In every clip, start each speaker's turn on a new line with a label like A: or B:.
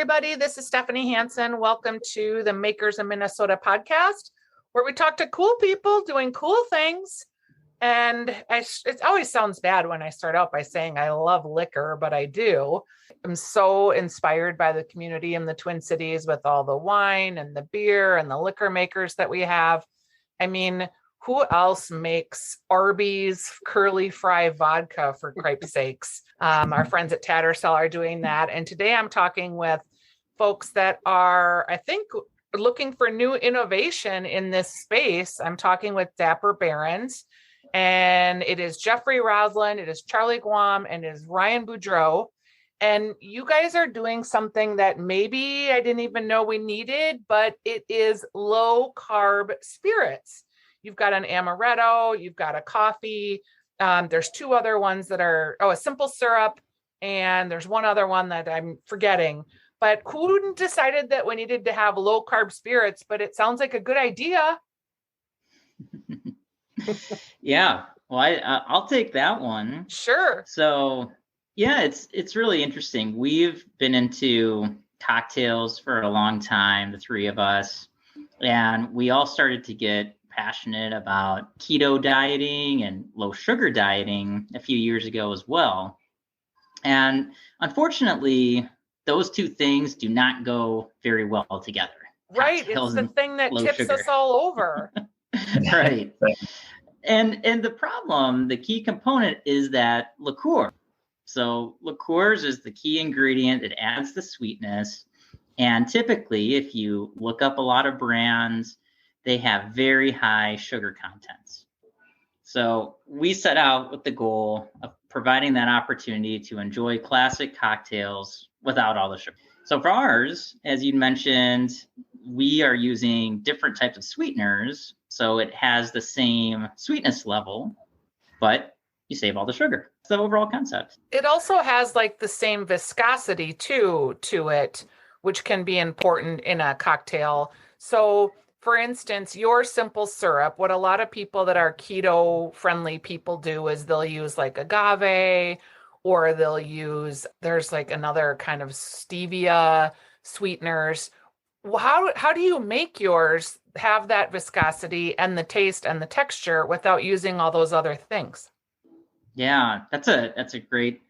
A: everybody. This is Stephanie Hansen. Welcome to the Makers of Minnesota podcast, where we talk to cool people doing cool things. And it always sounds bad when I start out by saying I love liquor, but I do. I'm so inspired by the community in the Twin Cities with all the wine and the beer and the liquor makers that we have. I mean, who else makes Arby's curly fry vodka, for cripe's sakes? Our friends at Tattersall are doing that. And today I'm talking with folks that are, I think, looking for new innovation in this space. I'm talking with Dapper Barons, and it is Jeffrey Roslin, it is Charlie Guam, and it is Ryan Boudreau. And you guys are doing something that maybe I didn't even know we needed, but it is low carb spirits. You've got an amaretto, you've got a coffee. There's two other ones that are, a simple syrup. And there's one other one that I'm forgetting. But who decided that we needed to have low carb spirits? But it sounds like a good idea.
B: Yeah, well, I'll take that one.
A: Sure.
B: So, yeah, it's really interesting. We've been into cocktails for a long time, the three of us, and we all started to get passionate about keto dieting and low sugar dieting a few years ago as well. And unfortunately, those two things do not go very well together.
A: Right. It's the thing that tips sugar. Us all over.
B: Right. And the problem, the key component is that liqueur. So liqueurs is the key ingredient. It adds the sweetness. And typically, if you look up a lot of brands, they have very high sugar contents. So we set out with the goal of providing that opportunity to enjoy classic cocktails without all the sugar. So for ours, as you mentioned, we are using different types of sweeteners. So it has the same sweetness level, but you save all the sugar. It's the overall concept.
A: It also has like the same viscosity too to it, which can be important in a cocktail. So for instance, your simple syrup, what a lot of people that are keto friendly people do is they'll use like agave, or they'll use, there's like another kind of stevia sweeteners. How do you make yours have that viscosity and the taste and the texture without using all those other things?
B: Yeah, that's a great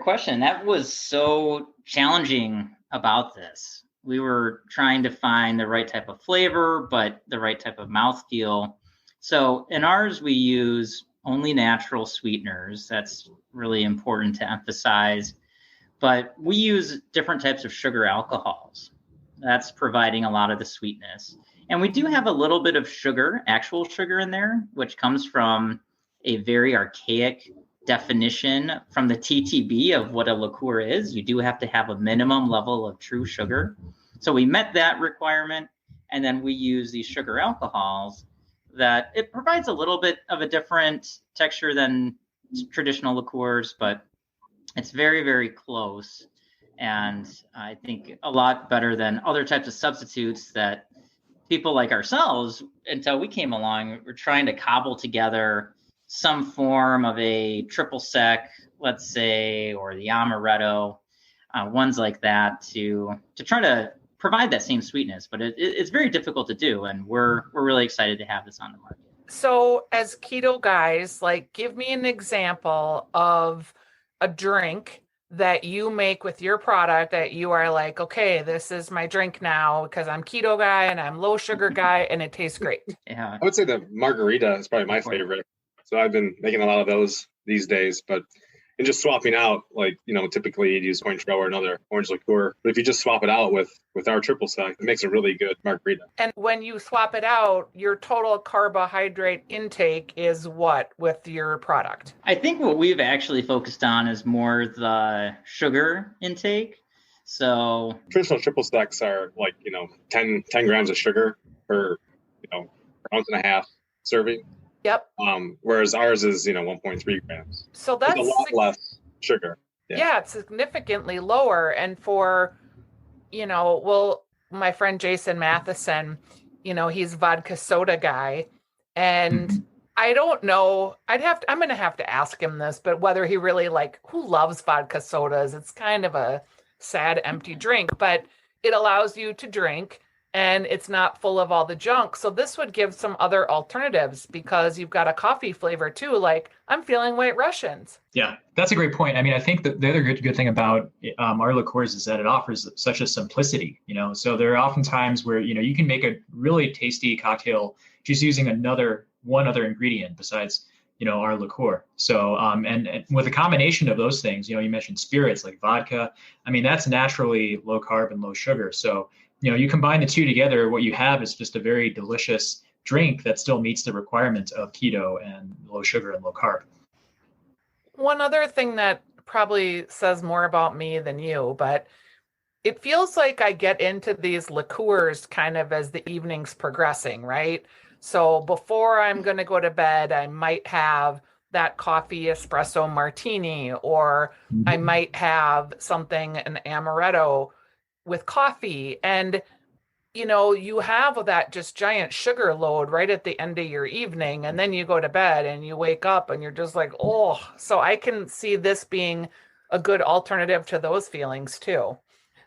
B: question. That was so challenging about this. We were trying to find the right type of flavor, but the right type of mouthfeel. So in ours, we use only natural sweeteners. That's really important to emphasize. But we use different types of sugar alcohols. That's providing a lot of the sweetness. And we do have a little bit of sugar, actual sugar in there, which comes from a very archaic definition from the TTB of what a liqueur is. You do have to have a minimum level of true sugar. So we met that requirement, and then we use these sugar alcohols that it provides a little bit of a different texture than traditional liqueurs, but it's very, very close. And I think a lot better than other types of substitutes that people like ourselves, until we came along, were trying to cobble together some form of a triple sec, let's say, or the amaretto, ones like that to try to provide that same sweetness. But it's very difficult to do, and we're really excited to have this on the market.
A: So as keto guys, like, give me an example of a drink that you make with your product that you are like, okay, this is my drink now because I'm keto guy and I'm low sugar guy and it tastes great.
B: Yeah,
C: I would say the margarita is probably my favorite. So I've been making a lot of those these days, and just swapping out, like, typically you'd use orange or another orange liqueur. But if you just swap it out with our triple sec, it makes a really good margarita.
A: And when you swap it out, your total carbohydrate intake is what with your product?
B: I think what we've actually focused on is more the sugar intake. So
C: traditional triple secs are like, 10 grams of sugar per, ounce and a half serving.
A: Yep.
C: Whereas ours is, 1.3 grams.
A: So that's
C: a lot less sugar.
A: Yeah, it's significantly lower. And for, my friend Jason Matheson, he's vodka soda guy. And I don't know, I'm going to have to ask him this, but whether he really who loves vodka sodas, it's kind of a sad, empty drink, but it allows you to drink and it's not full of all the junk. So this would give some other alternatives because you've got a coffee flavor too. Like I'm feeling White Russians.
D: Yeah, that's a great point. I mean, I think that the other good thing about our liqueurs is that it offers such a simplicity, so there are often times where, you can make a really tasty cocktail just using one other ingredient besides, our liqueur. So, and with a combination of those things, you mentioned spirits like vodka. I mean, that's naturally low carb and low sugar. So, you combine the two together, what you have is just a very delicious drink that still meets the requirements of keto and low sugar and low carb.
A: One other thing that probably says more about me than you, but it feels like I get into these liqueurs kind of as the evening's progressing, right? So before I'm going to go to bed, I might have that coffee espresso martini, or I might have an amaretto with coffee. And, you have that just giant sugar load right at the end of your evening. And then you go to bed and you wake up and you're just like, oh, so I can see this being a good alternative to those feelings too.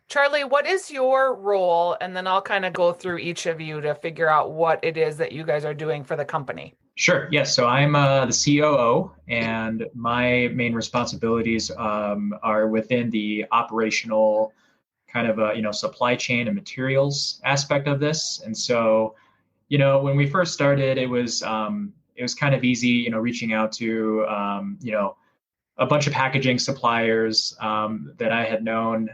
A: Charlie, what is your role? And then I'll kind of go through each of you to figure out what it is that you guys are doing for the company.
D: Sure. Yes. So I'm the COO, and my main responsibilities are within the operational kind of supply chain and materials aspect of this. And so, when we first started, it was kind of easy, reaching out to a bunch of packaging suppliers that I had known,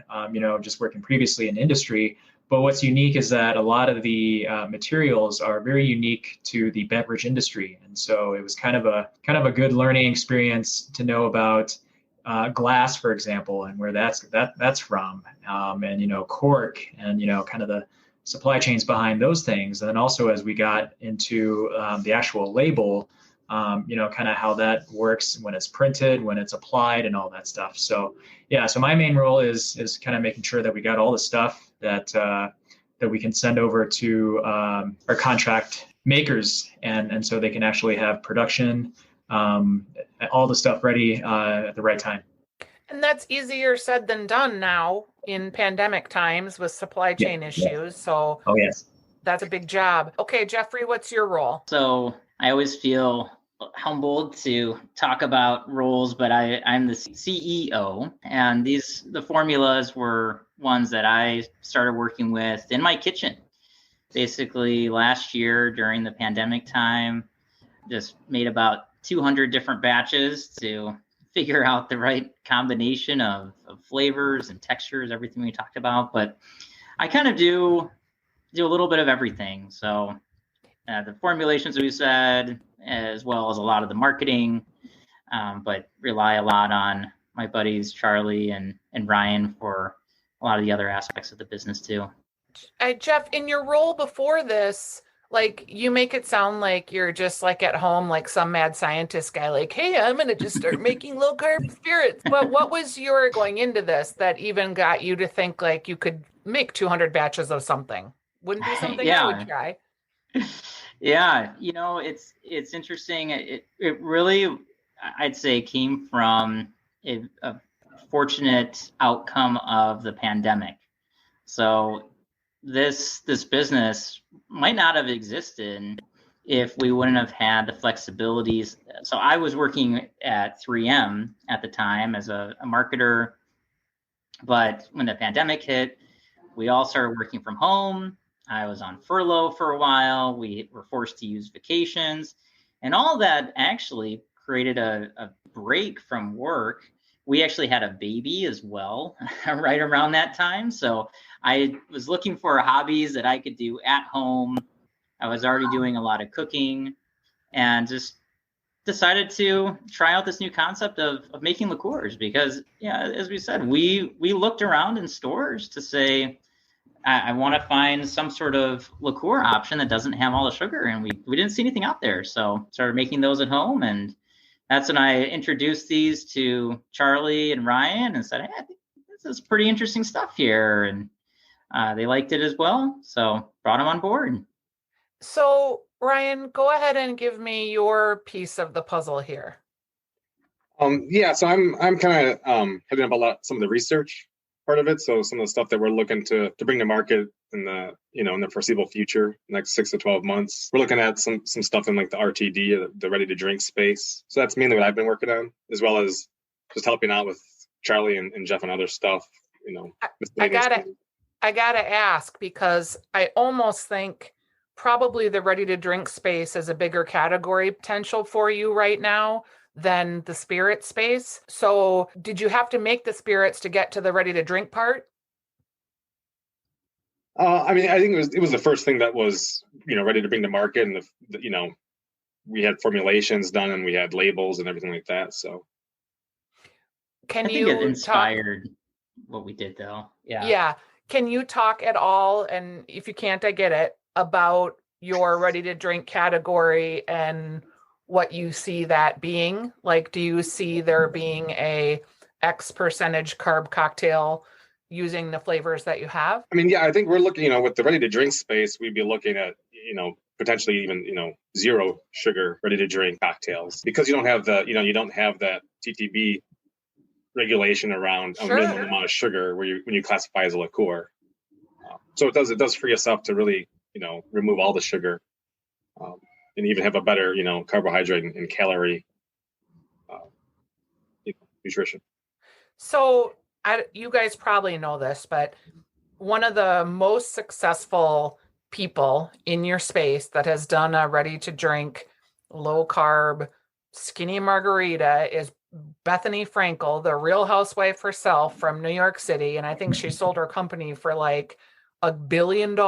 D: just working previously in industry. But what's unique is that a lot of the materials are very unique to the beverage industry, and so it was kind of a good learning experience to know about glass, for example, and where that's from, and cork, and kind of the supply chains behind those things. And then also as we got into the actual label, kind of how that works when it's printed, when it's applied, and all that stuff. So yeah, so my main role is kind of making sure that we got all the stuff that we can send over to our contract makers, and so they can actually have production, all the stuff ready at the right time.
A: And that's easier said than done now in pandemic times with supply chain issues.
D: Yeah.
A: So
D: yes,
A: that's a big job. Okay, Jeffrey, what's your role?
B: So I always feel humbled to talk about roles, but I'm the CEO, and the formulas were ones that I started working with in my kitchen. Basically last year during the pandemic time, just made about 200 different batches to figure out the right combination of flavors and textures, everything we talked about. But I kind of do a little bit of everything. So the formulations we said, as well as a lot of the marketing, but rely a lot on my buddies Charlie and Ryan for a lot of the other aspects of the business too.
A: Jeff, in your role before this, like you make it sound like you're just like at home, like some mad scientist guy, like, hey, I'm going to just start making low carb spirits. But what was your going into this that even got you to think like you could make 200 batches of something? Wouldn't be something I would try.
B: Yeah. It's interesting. It really, I'd say, came from a fortunate outcome of the pandemic. So this business might not have existed if we wouldn't have had the flexibilities. So I was working at 3M at the time as a marketer, but when the pandemic hit, we all started working from home. I was on furlough for a while. We were forced to use vacations, and all that actually created a break from work. We actually had a baby as well right around that time. So I was looking for hobbies that I could do at home. I was already doing a lot of cooking, and just decided to try out this new concept of making liqueurs because, as we said, we looked around in stores to say, I want to find some sort of liqueur option that doesn't have all the sugar, and we didn't see anything out there. So started making those at home, and that's when I introduced these to Charlie and Ryan and said, hey, I think this is pretty interesting stuff here. And they liked it as well. So brought them on board.
A: So Ryan, go ahead and give me your piece of the puzzle here.
C: So I'm kind of heading up some of the research part of it. So some of the stuff that we're looking to bring to market in the, in the foreseeable future, next 6 to 12 months, we're looking at some stuff in like the RTD, the ready to drink space. So that's mainly what I've been working on, as well as just helping out with Charlie and Jeff and other stuff,
A: I gotta ask, because I almost think probably the ready to drink space is a bigger category potential for you right now than the spirit space. So did you have to make the spirits to get to the ready to drink part?
C: I think it was the first thing that was, ready to bring to market, and we had formulations done and we had labels and everything like that. So
B: I think it inspired what we did, though.
A: Yeah. Can you talk at all, and if you can't, I get it, about your ready to drink category and what you see that being? Like, do you see there being a X percentage carb cocktail using the flavors that you have?
C: I think we're looking, with the ready to drink space, we'd be looking at, potentially even, zero sugar ready to drink cocktails, because you don't have that TTB regulation around a minimum amount of sugar when you classify as a liqueur. So it does free us up to really, remove all the sugar, and even have a better, carbohydrate and calorie nutrition.
A: So you guys probably know this, but one of the most successful people in your space that has done a ready to drink, low carb, skinny margarita is Bethany Frankel, the Real Housewife herself from New York City. And I think she sold her company for like $1 billion.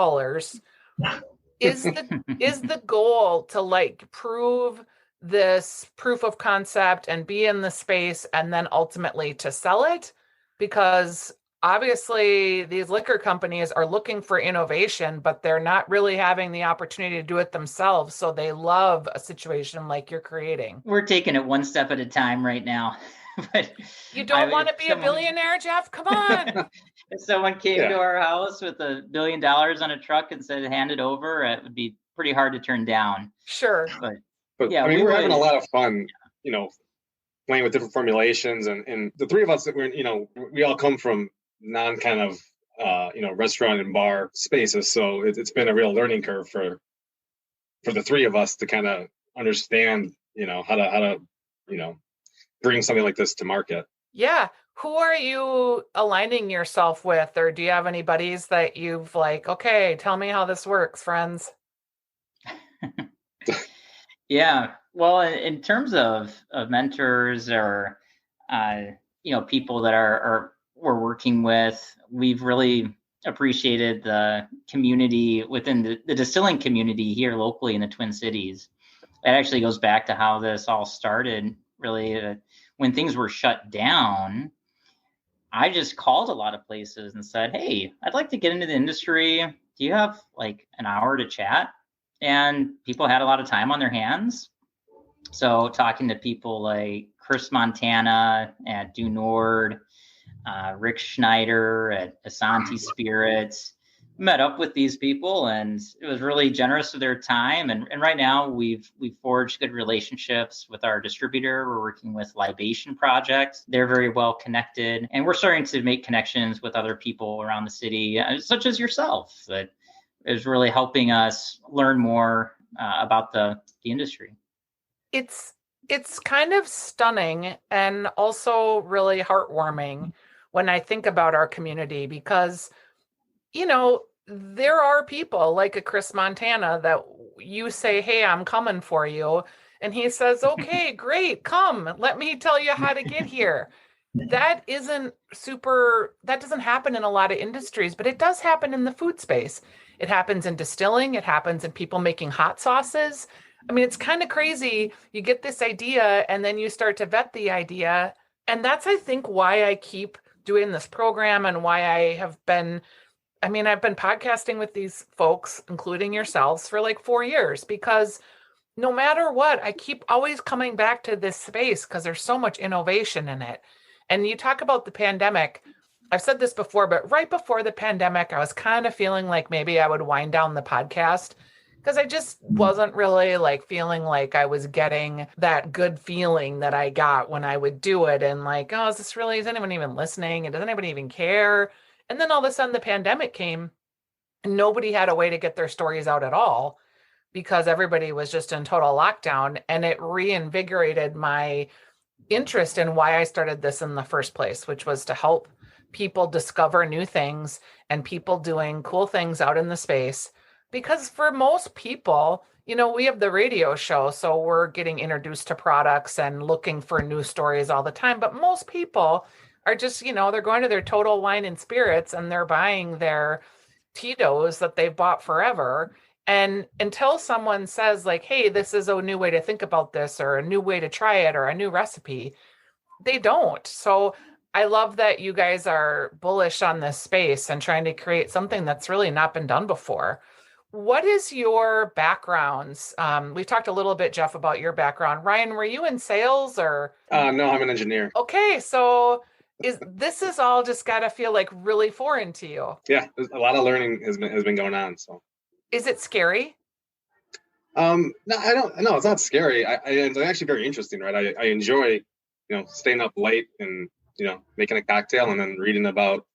A: Is the goal to like prove this proof of concept and be in the space and then ultimately to sell it? Because obviously these liquor companies are looking for innovation, but they're not really having the opportunity to do it themselves. So they love a situation like you're creating.
B: We're taking it one step at a time right now. But
A: you don't want to be a billionaire, Jeff? Come on.
B: If someone came to our house with $1 billion on a truck and said, hand it over, it would be pretty hard to turn down.
A: Sure.
C: But yeah, we're having a lot of fun, playing with different formulations, and the three of us that we all come from non kind of, restaurant and bar spaces. So it's been a real learning curve for the three of us to kind of understand, how to, bring something like this to market.
A: Yeah. Who are you aligning yourself with? Or do you have any buddies that you've like, okay, tell me how this works, friends?
B: Yeah. Well, in terms of mentors or, people that we're working with, we've really appreciated the community within the distilling community here locally in the Twin Cities. It actually goes back to how this all started, really, when things were shut down. I just called a lot of places and said, hey, I'd like to get into the industry. Do you have like an hour to chat? And people had a lot of time on their hands. So talking to people like Chris Montana at Du Nord, Rick Schneider at Asante Spirits, met up with these people, and it was really generous of their time. And right now we've forged good relationships with our distributor. We're working with Libation Project. They're very well connected, and we're starting to make connections with other people around the city, such as yourself, that is really helping us learn more about the industry.
A: It's kind of stunning and also really heartwarming when I think about our community, because there are people like a Chris Montana that you say, hey, I'm coming for you. And he says, okay, great, come, let me tell you how to get here. That doesn't happen in a lot of industries, but it does happen in the food space. It happens in distilling. It happens in people making hot sauces. It's kind of crazy. You get this idea and then you start to vet the idea. And that's, I think, why I keep doing this program and why I've been podcasting with these folks, including yourselves, for like 4 years, because no matter what, I keep always coming back to this space because there's so much innovation in it. And you talk about the pandemic. I've said this before, but right before the pandemic, I was kind of feeling like maybe I would wind down the podcast because I just wasn't really like feeling like I was getting that good feeling that I got when I would do it. And like, oh, is anyone even listening? And does anybody even care? And then all of a sudden the pandemic came and nobody had a way to get their stories out at all because everybody was just in total lockdown. And it reinvigorated my interest in why I started this in the first place, which was to help people discover new things and people doing cool things out in the space. Because for most people, we have the radio show, so we're getting introduced to products and looking for new stories all the time. But most people are just, they're going to their Total Wine and Spirits and they're buying their Tito's that they've bought forever. And until someone says like, hey, this is a new way to think about this or a new way to try it or a new recipe, they don't. So I love that you guys are bullish on this space and trying to create something that's really not been done before. What is your backgrounds? We've talked a little bit, Jeff, about your background. Ryan, were you in sales or?
C: No, I'm an engineer.
A: Okay, so this is all just got to feel like really foreign to you.
C: Yeah, a lot of learning has been going on. So, is
A: it scary?
C: No, I don't. No, it's not scary. It's actually very interesting, right? I enjoy, staying up late and making a cocktail and then reading about,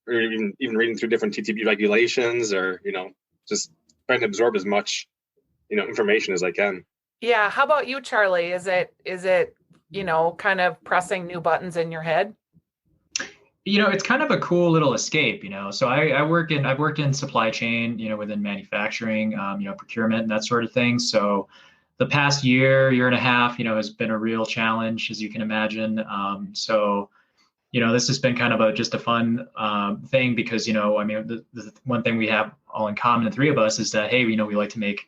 C: or even reading through different TTB regulations, or just trying to absorb as much, information as I can.
A: Yeah. How about you, Charlie? Is it, kind of pressing new buttons in your head?
D: It's kind of a cool little escape, So I've worked in supply chain, within manufacturing, procurement and that sort of thing. So the past year and a half, has been a real challenge, as you can imagine. This has been kind of just a fun thing because, the one thing we have all in common, the three of us, is that, hey, we like to make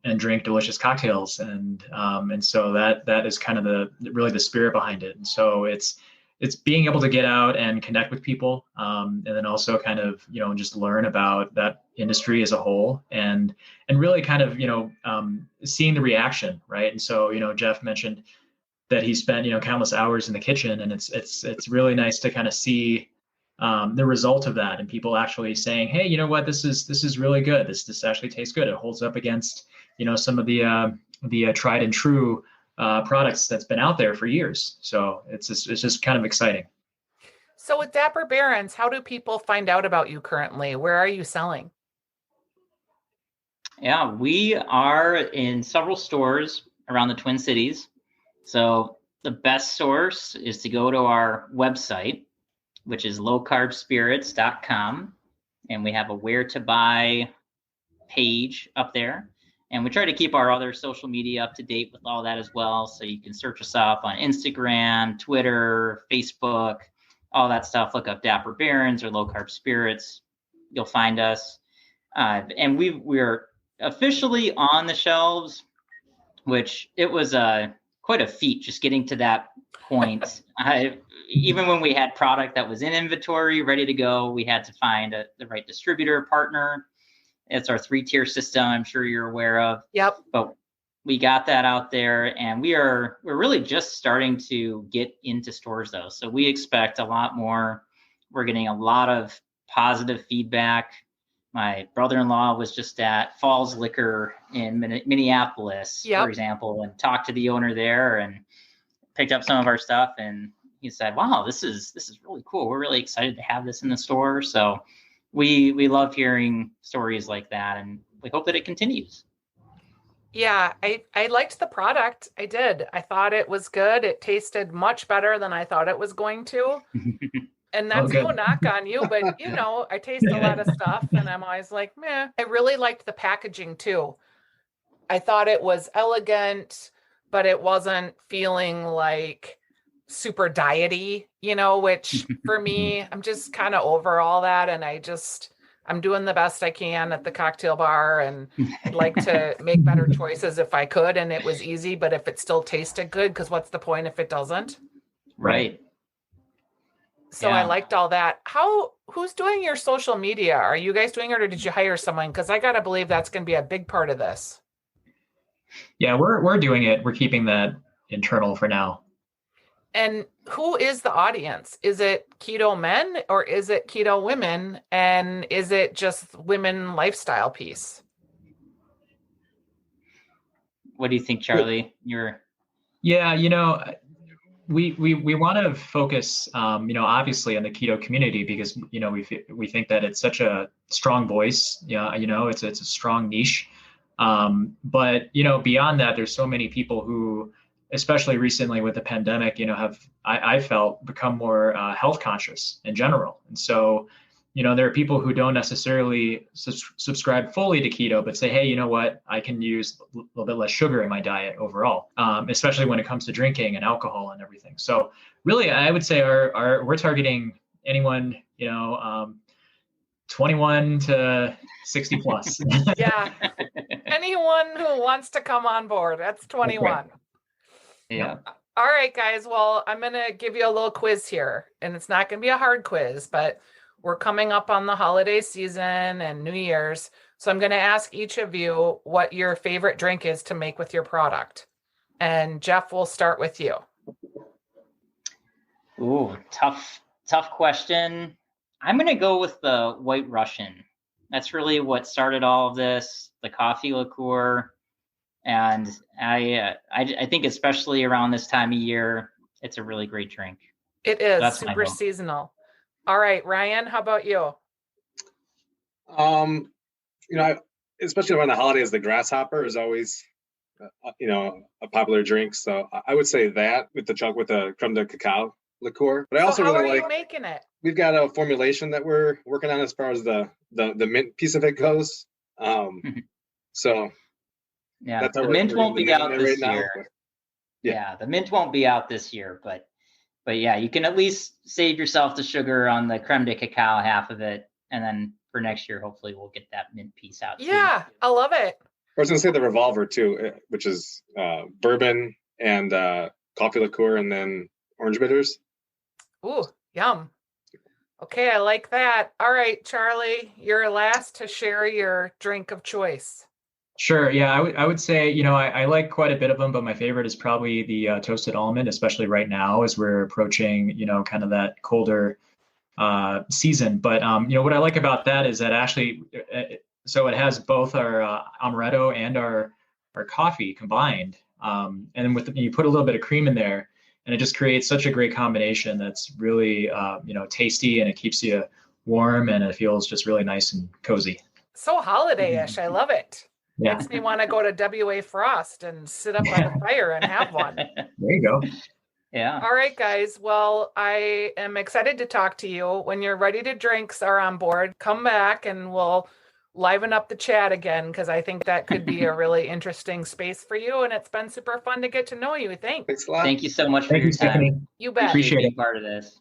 D: and drink delicious cocktails. And so that is kind of really the spirit behind it. And so it's being able to get out and connect with people, and then also kind of, just learn about that industry as a whole and really kind of, seeing the reaction, right? And so, Jeff mentioned that he spent, countless hours in the kitchen, and it's really nice to kind of see the result of that and people actually saying, hey, you know what, this is really good. This actually tastes good. It holds up against, some of the tried and true products that's been out there for years. So it's just kind of exciting.
A: So with Dapper Barons, how do people find out about you currently? Where are you selling?
B: Yeah, we are in several stores around the Twin Cities. So the best source is to go to our website, which is lowcarbspirits.com. And we have a where to buy page up there. And we try to keep our other social media up to date with all that as well. So you can search us up on Instagram, Twitter, Facebook, all that stuff. Look up Dapper Barons or Low Carb Spirits. You'll find us. And we're officially on the shelves, which it was quite a feat just getting to that point. Even when we had product that was in inventory, ready to go, we had to find the right distributor partner. It's our 3-tier system, I'm sure you're aware of.
A: Yep.
B: But we got that out there, and we're really just starting to get into stores though. So we expect a lot more. We're getting a lot of positive feedback. My brother-in-law was just at Falls Liquor in Minneapolis, for example, and talked to the owner there and picked up some of our stuff. And he said, wow, this is really cool. We're really excited to have this in the store. So we love hearing stories like that, and we hope that it continues.
A: Yeah, I liked the product. I did. I thought it was good. It tasted much better than I thought it was going to. And that's no knock on you, but I taste a lot of stuff and I'm always like, meh. I really liked the packaging too. I thought it was elegant, but it wasn't feeling like super diety, which for me, I'm just kind of over all that. And I'm doing the best I can at the cocktail bar, and I'd like to make better choices if I could. And it was easy, but if it still tasted good, because what's the point if it doesn't?
B: Right.
A: So I liked all that. Who's doing your social media? Are you guys doing it, or did you hire someone? Because I got to believe that's going to be a big part of this.
D: Yeah, we're doing it. We're keeping that internal for now.
A: And who is the audience? Is it keto men or is it keto women? And is it just women lifestyle piece?
B: What do you think, Charlie?
D: Yeah, we want to focus, obviously on the keto community because, we think that it's such a strong voice. Yeah, it's a strong niche. But, beyond that, there's so many people who, especially recently with the pandemic, I felt become more health conscious in general. And so, there are people who don't necessarily subscribe fully to keto, but say, hey, you know what, I can use a little bit less sugar in my diet overall, especially when it comes to drinking and alcohol and everything. So really, I would say we're targeting anyone, 21 to 60 plus.
A: Yeah. Anyone who wants to come on board, that's 21.
D: Right.
B: Yeah.
A: All right, guys. Well, I'm going to give you a little quiz here, and it's not going to be a hard quiz, but we're coming up on the holiday season and New Year's. So I'm going to ask each of you what your favorite drink is to make with your product. And Jeff, we'll start with you.
B: Ooh, tough question. I'm going to go with the White Russian. That's really what started all of this, the coffee liqueur. And I think especially around this time of year, it's a really great drink.
A: It is super seasonal. All right, Ryan, how about you?
C: Especially around the holidays, the grasshopper is always, a popular drink. So I would say that with the Creme de Cacao liqueur. But I also
A: how
C: really
A: are
C: like
A: you making it?
C: We've got a formulation that we're working on as far as the mint piece of it goes. So
B: yeah, the mint won't be out this year. Yeah, the mint won't be out this year, but yeah, you can at least save yourself the sugar on the creme de cacao half of it, and then for next year, hopefully, we'll get that mint piece out.
A: Yeah, I love it.
C: I was going to say the revolver too, which is bourbon and coffee liqueur, and then orange bitters.
A: Ooh, yum. Okay, I like that. All right, Charlie, you're last to share your drink of choice.
D: Sure. Yeah, I would say, I like quite a bit of them, but my favorite is probably the toasted almond, especially right now as we're approaching, kind of that colder season. But, what I like about that is that actually, so it has both our Amaretto and our coffee combined. And then you put a little bit of cream in there, and it just creates such a great combination that's really, tasty, and it keeps you warm, and it feels just really nice and cozy.
A: So holiday-ish. I love it.
D: Yeah.
A: Makes me want to go to W.A. Frost and sit up by the fire and have one.
D: There you go.
B: Yeah.
A: All right, guys. Well, I am excited to talk to you. When your ready to drinks are on board, come back and we'll liven up the chat again, because I think that could be a really interesting space for you. And it's been super fun to get to know you. Thanks.
C: Thanks a lot.
B: Thank you so much for your time.
D: Stephanie.
A: You bet.
D: Appreciate
B: being
D: it.
B: part of this.